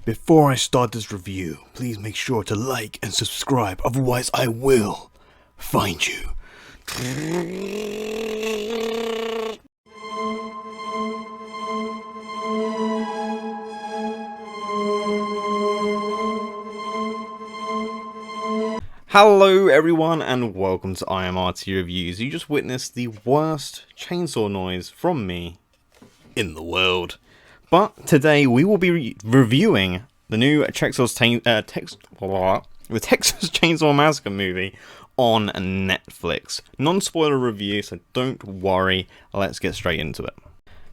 Before I start this review, please make sure to like and subscribe, otherwise I will find you. Hello everyone and welcome to IMRT Reviews. You just witnessed the worst chainsaw noise from me in the world. But today we will be reviewing the new Texas Chainsaw Massacre movie on Netflix. Non-spoiler review, so don't worry, let's get straight into it.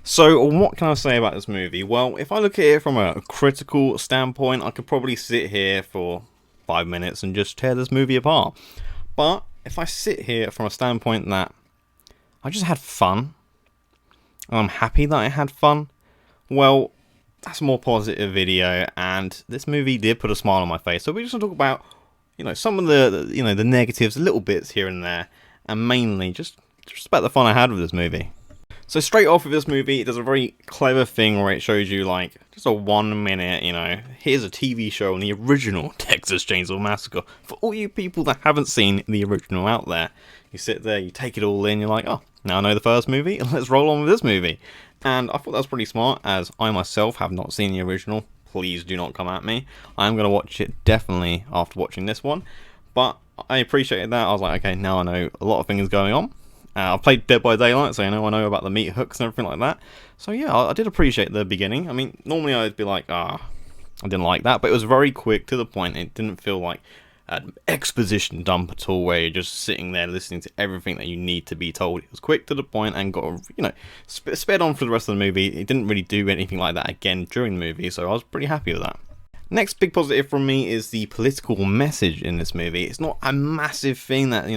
So what can I say about this movie? Well, if I look at it from a critical standpoint, I could probably sit here for 5 minutes and just tear this movie apart. But if I sit here from a standpoint that I just had fun, and I'm happy that I had fun, well, that's a more positive video, and this movie did put a smile on my face. So we're just gonna talk about, some of the negatives, little bits here and there, and mainly just about the fun I had with this movie. So straight off with this movie, it does a very clever thing where it shows you like just a 1 minute, here's a TV show on the original Texas Chainsaw Massacre. For all you people that haven't seen the original out there, you sit there, you take it all in, you're like, oh, now I know the first movie, let's roll on with this movie. And I thought that was pretty smart, as I myself have not seen the original. Please do not come at me. I'm going to watch it definitely after watching this one. But I appreciated that. I was like, okay, now I know a lot of things going on. I've played Dead by Daylight, so I know about the meat hooks and everything like that. So yeah, I did appreciate the beginning. I mean, normally I'd be like, I didn't like that, but it was very quick, to the point. It didn't feel like an exposition dump at all, where you're just sitting there listening to everything that you need to be told. It was quick, to the point, and got, sped on for the rest of the movie. It didn't really do anything like that again during the movie, so I was pretty happy with that. Next big positive from me is the political message in this movie. It's not a massive thing that,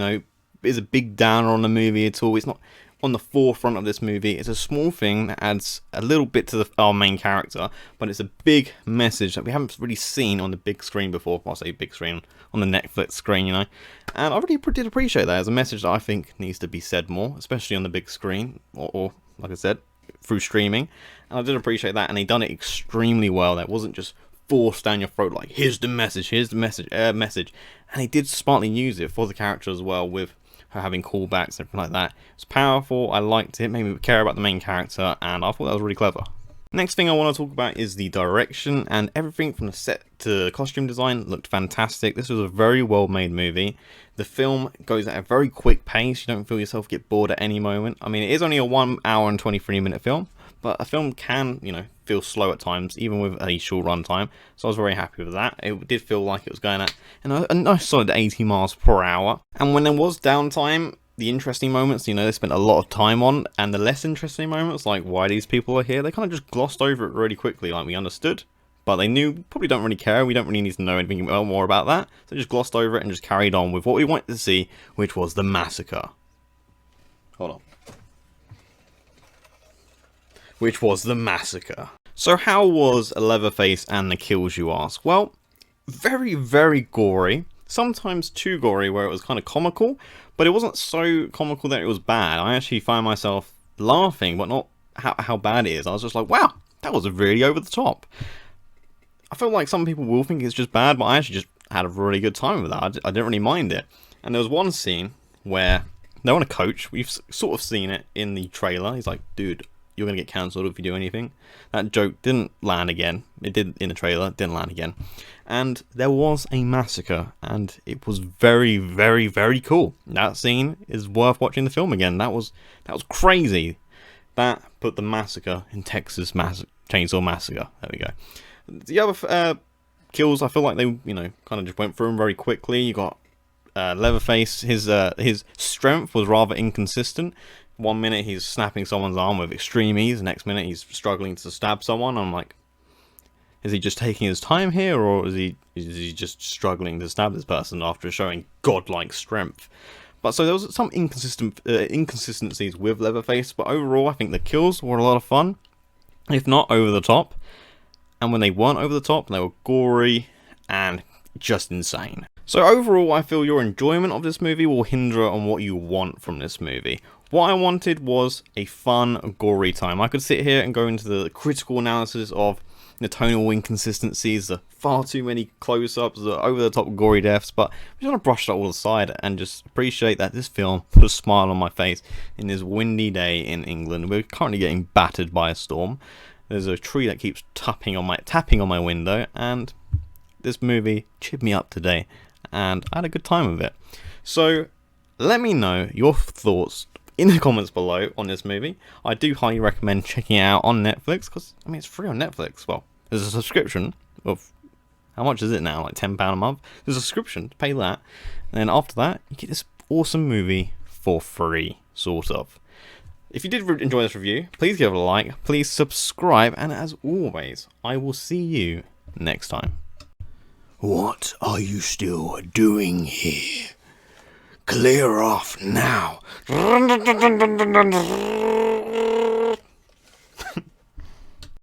is a big downer on the movie at all. It's not on the forefront of this movie. It's a small thing that adds a little bit to our main character, but it's a big message that we haven't really seen on the big screen before. Well, I say big screen, on the Netflix screen, And I really did appreciate that as a message that I think needs to be said more, especially on the big screen, or like I said, through streaming. And I did appreciate that, and he done it extremely well. That wasn't just forced down your throat like, here's the message, and he did smartly use it for the character as well, with her having callbacks and everything like that. It's powerful, I liked it, made me care about the main character, and I thought that was really clever. Next thing I want to talk about is the direction, and everything from the set to costume design looked fantastic. This was a very well made movie. The film goes at a very quick pace. You don't feel yourself get bored at any moment. I mean, it is only a 1 hour and 23 minute film, but a film can, feel slow at times, even with a short run time. So I was very happy with that. It did feel like it was going at a nice solid 80 miles per hour. And when there was downtime, the interesting moments, they spent a lot of time on, and the less interesting moments, like why these people are here, they kind of just glossed over it really quickly. Like, we understood, but they knew, probably don't really care. We don't really need to know anything more about that. So just glossed over it and just carried on with what we wanted to see, which was the massacre. Hold on. Which was the massacre. So how was Leatherface and the kills, you ask? Well, very, very gory. Sometimes too gory, where it was kind of comical, but it wasn't so comical that it was bad. I actually find myself laughing, but not how bad it is. I was just like, wow, that was really over the top. I feel like some people will think it's just bad, but I actually just had a really good time with that. I didn't really mind it. And there was one scene where they're on a coach. We've sort of seen it in the trailer. He's like, dude, you're going to get cancelled if you do anything. That joke didn't land again. It did in the trailer, didn't land again. And there was a massacre, and it was very, very, very cool. That scene is worth watching the film again. That was crazy. That put the massacre in Texas Chainsaw Massacre. There we go. The other kills, I feel like they, kind of just went through them very quickly. You got Leatherface. His strength was rather inconsistent. 1 minute he's snapping someone's arm with extreme ease, the next minute he's struggling to stab someone. I'm like, is he just taking his time here, or is he just struggling to stab this person after showing godlike strength? But so there was some inconsistencies with Leatherface, but overall I think the kills were a lot of fun, if not over the top. And when they weren't over the top, they were gory and just insane. So overall, I feel your enjoyment of this movie will hinder on what you want from this movie. What I wanted was a fun, gory time. I could sit here and go into the critical analysis of the tonal inconsistencies, the far too many close-ups, the over-the-top gory deaths, but I just want to brush that all aside and just appreciate that this film put a smile on my face in this windy day in England. We're currently getting battered by a storm. There's a tree that keeps tapping on my window, and this movie cheered me up today, and I had a good time with it. So let me know your thoughts in the comments below on this movie. I do highly recommend checking it out on Netflix, because I mean, it's free on Netflix. Well, there's a subscription of, how much is it now, like £10 a month? There's a subscription to pay that, and then after that you get this awesome movie for free, sort of. If you did enjoy this review, please give it a like, please subscribe, and as always, I will see you next time. What are you still doing here? Clear off now.